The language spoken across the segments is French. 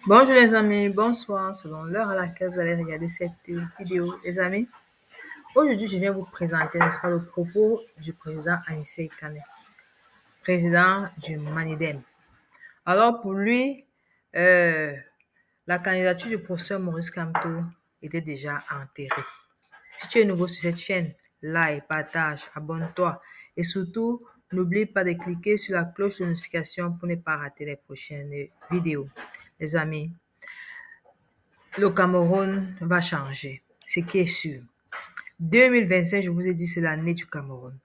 Bonjour les amis, bonsoir, selon l'heure à laquelle vous allez regarder cette vidéo. Les amis, aujourd'hui je viens vous présenter, n'est-ce pas, le propos du président Anissé Kane, président du Manidem. Alors pour lui, la candidature du professeur Maurice Kamto était déjà enterrée. Si tu es nouveau sur cette chaîne, like, partage, abonne-toi et surtout, n'oublie pas de cliquer sur la cloche de notification pour ne pas rater les prochaines vidéos. Les amis, le Cameroun va changer, ce qui est sûr. 2025, je vous ai dit, c'est l'année du Cameroun.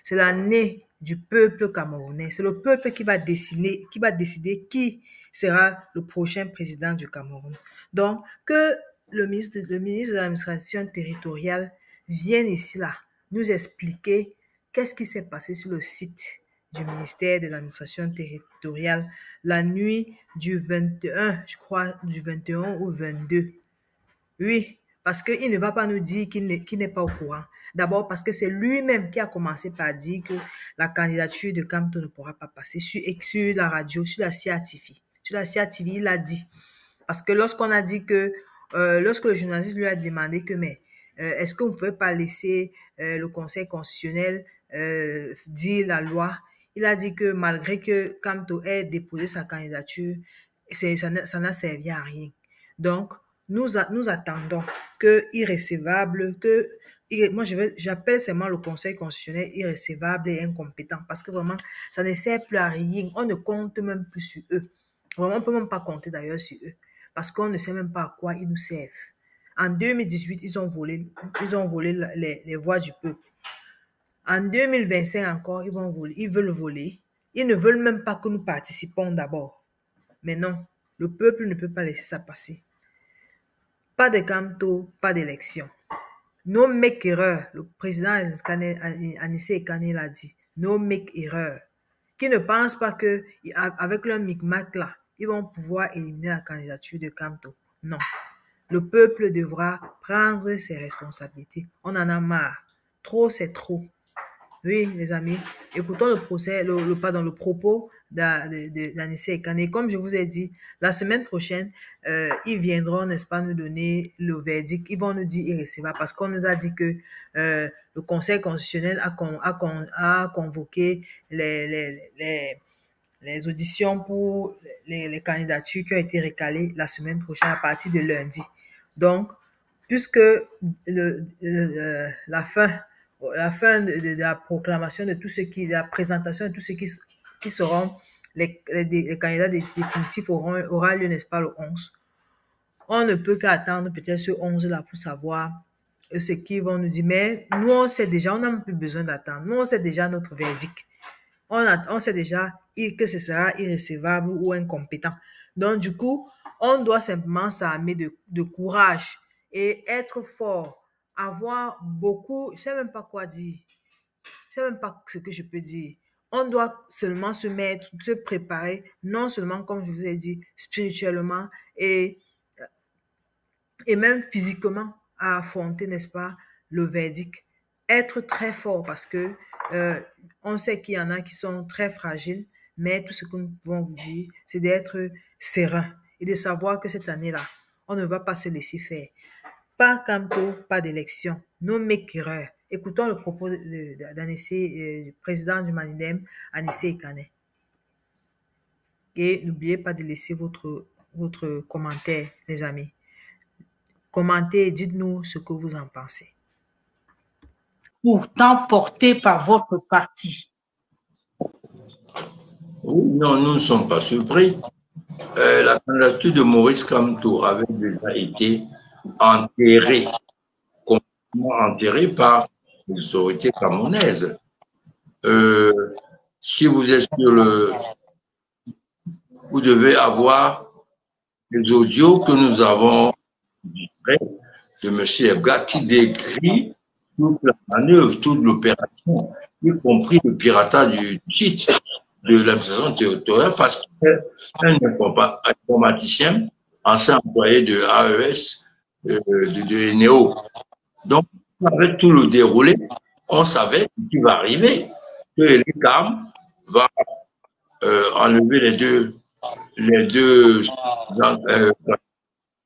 C'est l'année du peuple camerounais. C'est le peuple qui va décider qui sera le prochain président du Cameroun. Donc, que le ministre de l'administration territoriale vienne ici, là, nous expliquer qu'est-ce qui s'est passé sur le site du ministère de l'administration territoriale la nuit du 21, je crois, du 21 au 22. Oui, parce qu'il ne va pas nous dire qu'il n'est pas au courant. D'abord parce que c'est lui-même qui a commencé par dire que la candidature de Kamto ne pourra pas passer sur la radio, sur la CIA TV. Sur la CIA TV, il a dit. Parce que lorsqu'on a dit que, lorsque le journaliste lui a demandé que, mais est-ce qu'on ne pouvait pas laisser le Conseil constitutionnel dire la loi, il a dit que malgré que Kamto ait déposé sa candidature, ça n'a servi à rien. Donc, nous attendons que irrécevable, moi j'appelle seulement le Conseil constitutionnel irrécevable et incompétent parce que vraiment, ça ne sert plus à rien. On ne compte même plus sur eux. Vraiment, on ne peut même pas compter d'ailleurs sur eux parce qu'on ne sait même pas à quoi ils nous servent. En 2018, ils ont volé les voix du peuple. En 2025 encore, ils veulent voler. Ils ne veulent même pas que nous participons d'abord. Mais non, le peuple ne peut pas laisser ça passer. Pas de Kamto, pas d'élection. No make erreur. Le président Anissé Kane l'a dit. No make erreur. Qui ne pense pas que avec leur micmac là, ils vont pouvoir éliminer la candidature de Kamto. Non. Le peuple devra prendre ses responsabilités. On en a marre. Trop, c'est trop. Oui, les amis, écoutons le propos d'Anissé Kane. Comme je vous ai dit, la semaine prochaine, ils viendront, n'est-ce pas, nous donner le verdict. Ils vont nous dire irrécevable parce qu'on nous a dit que le Conseil constitutionnel a convoqué les auditions pour les candidatures qui ont été recalées la semaine prochaine à partir de lundi. Donc, puisque la fin de la proclamation de tout ce qui, de la présentation de tout ce qui seront les candidats définitifs aura lieu, n'est-ce pas, le 11. On ne peut qu'attendre peut-être ce 11-là pour savoir ce qu'ils vont nous dire. Mais nous, on sait déjà, on n'a même plus besoin d'attendre. Nous, on sait déjà notre verdict. On sait déjà que ce sera irrécevable ou incompétent. Donc, du coup, on doit simplement s'armer de courage et être fort. Avoir beaucoup, je sais même pas quoi dire, je sais même pas ce que je peux dire. On doit seulement se préparer, non seulement, comme je vous ai dit, spirituellement et même physiquement à affronter, n'est-ce pas, le verdict. Être très fort parce que on sait qu'il y en a qui sont très fragiles, mais tout ce que nous pouvons vous dire, c'est d'être serein et de savoir que cette année-là, on ne va pas se laisser faire. Pas Kamto, pas d'élection. No make erreur. Écoutons le propos du président du Manidem, Anissé Kane. Et n'oubliez pas de laisser votre commentaire, les amis. Commentez et dites-nous ce que vous en pensez. Pourtant porté par votre parti. Oui, non, nous ne sommes pas surpris. La candidature de Maurice Kamto avait déjà été enterrée, complètement enterrée par les autorités camerounaises. Si vous êtes vous devez avoir les audios que nous avons de M. Ebga qui décrit toute la manœuvre, toute l'opération, y compris le piratage du site de l'administration territoriale parce qu'un informaticien, ancien employé de AES, de Néo. Donc, avec tout le déroulé, on savait ce qui va arriver, que l'ECAM va enlever les deux les deux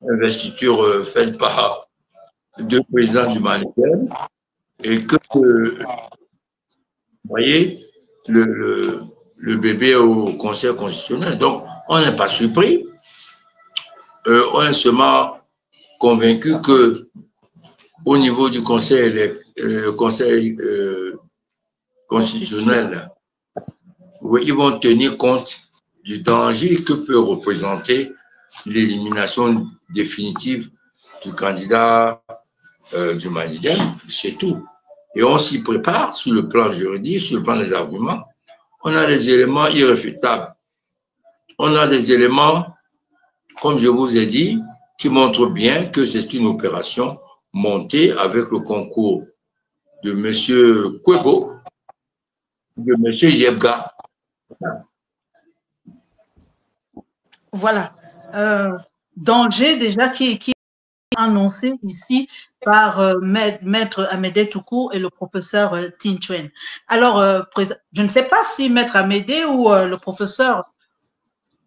investitures faites par deux présidents du Manigem et que, vous voyez, le bébé au Conseil constitutionnel. Donc, on n'est pas surpris. On est seulement convaincu que au niveau du Conseil constitutionnel, oui, ils vont tenir compte du danger que peut représenter l'élimination définitive du candidat du Manigem, c'est tout. Et on s'y prépare sur le plan juridique, sur le plan des arguments. On a des éléments irréfutables. On a des éléments, comme je vous ai dit, qui montrent bien que c'est une opération montée avec le concours de M. Kwebo, de M. Yebga. Voilà. Danger déjà qui est annoncé ici par Maître Amédée Toukou et le professeur Tin Chuen. Alors, je ne sais pas si Maître Amédée ou le professeur,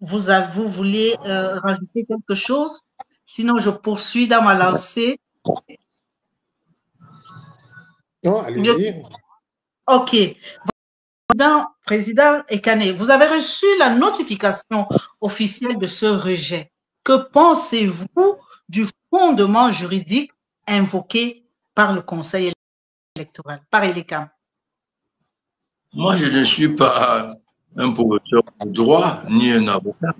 vous vouliez rajouter quelque chose. Sinon, je poursuis dans ma lancée. Non, allez-y. OK. Président Ekane, vous avez reçu la notification officielle de ce rejet. Que pensez-vous du fondement juridique invoqué par le Conseil électoral, par ELECAM? Moi, je ne suis pas un professeur de droit ni un avocat.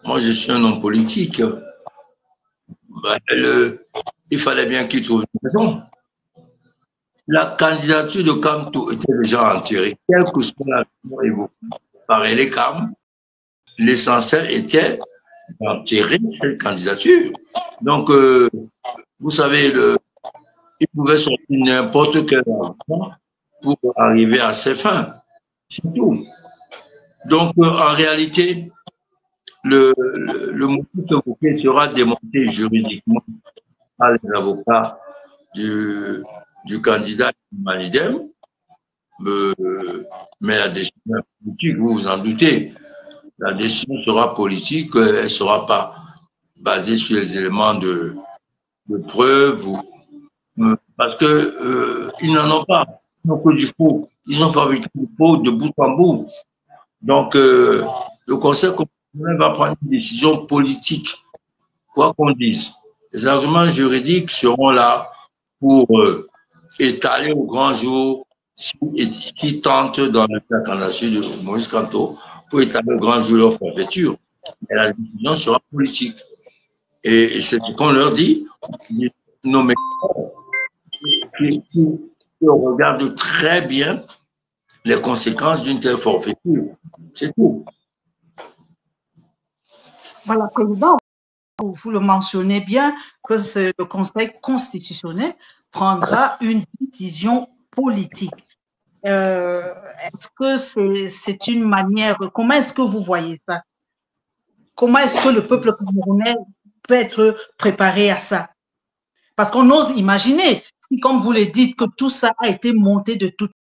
Moi, je suis un homme politique. Il fallait bien qu'il trouve une raison. La candidature de Kamto était déjà enterrée. Quelle que soit la raison évoquée par ELECAM, l'essentiel était d'enterrer cette candidature. Donc, vous savez, il pouvait sortir n'importe quel argument pour arriver à ses fins. C'est tout. Donc, en réalité, le motif évoqué sera démonté juridiquement par les avocats du candidat Manigem, mais la décision est politique, vous vous en doutez. La décision sera politique, elle ne sera pas basée sur les éléments de preuve, parce qu'ils n'en ont pas. Ils n'ont que du faux. Ils ont fabriqué du faux de bout en bout. Donc, le Conseil constitutionnel va prendre une décision politique, quoi qu'on dise. Les arguments juridiques seront là pour étaler au grand jour, si tente dans le cas candidature de Moïse Kamto, pour étaler au grand jour leur forfaiture. Mais la décision sera politique. Et c'est ce qu'on leur dit, nos médecins qui regardent très bien les conséquences d'une telle forfaiture. C'est tout. Voilà, Président, vous le mentionnez bien que le Conseil constitutionnel prendra une décision politique. Est-ce que c'est une manière, comment est-ce que vous voyez ça? Comment est-ce que le peuple camerounais peut être préparé à ça? Parce qu'on ose imaginer, si comme vous le dites, que tout ça a été monté de toutes